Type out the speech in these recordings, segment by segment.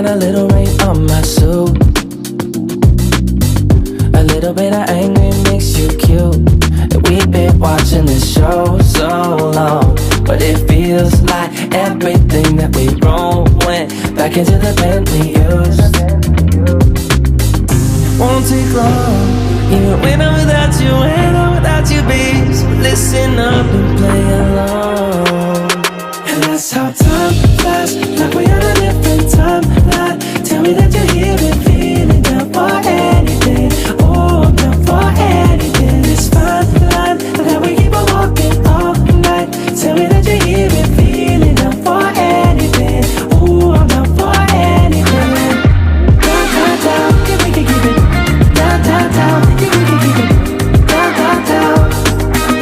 a little rain on my suit. A little bit of anger makes you cute. And we've been watching this show so long, but it feels like everything that we wrote went back into the pen we used. Won't take long, even when I'm without you, when I'm without you, babe. So listen up and play along. And that's how time flies, like we're on a different timeline. Tell me that you're here and feeling down for anything. Oh, I'm down for anything. It's fine line, but how we keep on walking all night. Tell me that you're here and feeling down for anything. Oh, I'm down for anything. Down, down, down, yeah, we can keep it. Down, down, down, yeah, we can keep it. Down, down, down.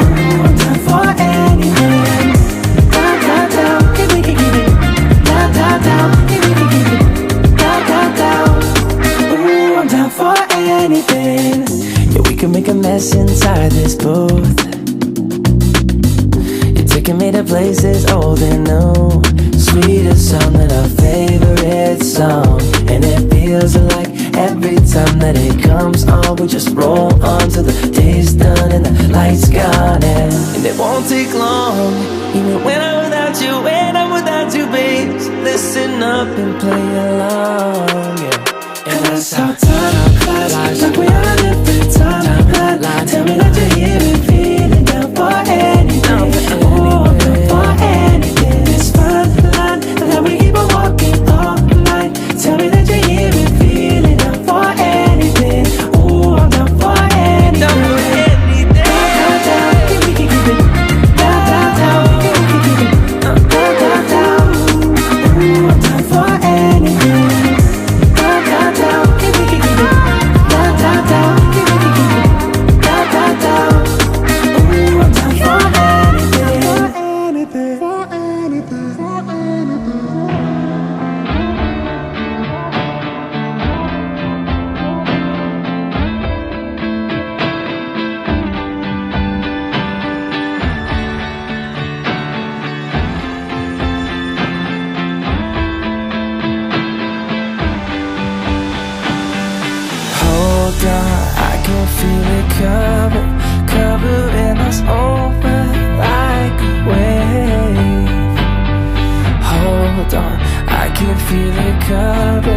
Oh, I'm down for anything. Down, down, down, yeah, we can keep it. Down, down, down, yeah, we can keep it. Down, down, down. Oh, I'm down for anything. Yeah, we can make a mess inside this booth. You're taking me to places old and new, sweeter song than our favorite song. And it feels like every time that it comes on, we just roll on till the day's done and the lights gone. And it won't take long, even when I'm without you, when I'm without you, babe. So listen up and play along, yeah. And that's how time flies, like we're on a different timeline. Tell me that you're here and feeling down for anything. Oh, I'm down for anything. It's fine line, and how we keep on walking all night. Tell me that you're here and feeling down for anything. Oh, I'm down for anything. Down, down, down, yeah, we can keep it. Down, down, down, yeah, we can keep it. Down, down, down. Oh, I'm down for anything. Down, down, down, yeah, we can keep it. Down, down, down, yeah, we can keep it. Down, down, down. Oh, I'm down for anything. For anything. For anything. Hold on, I can feel it covering us over like a wave. Hold on, I can feel it covering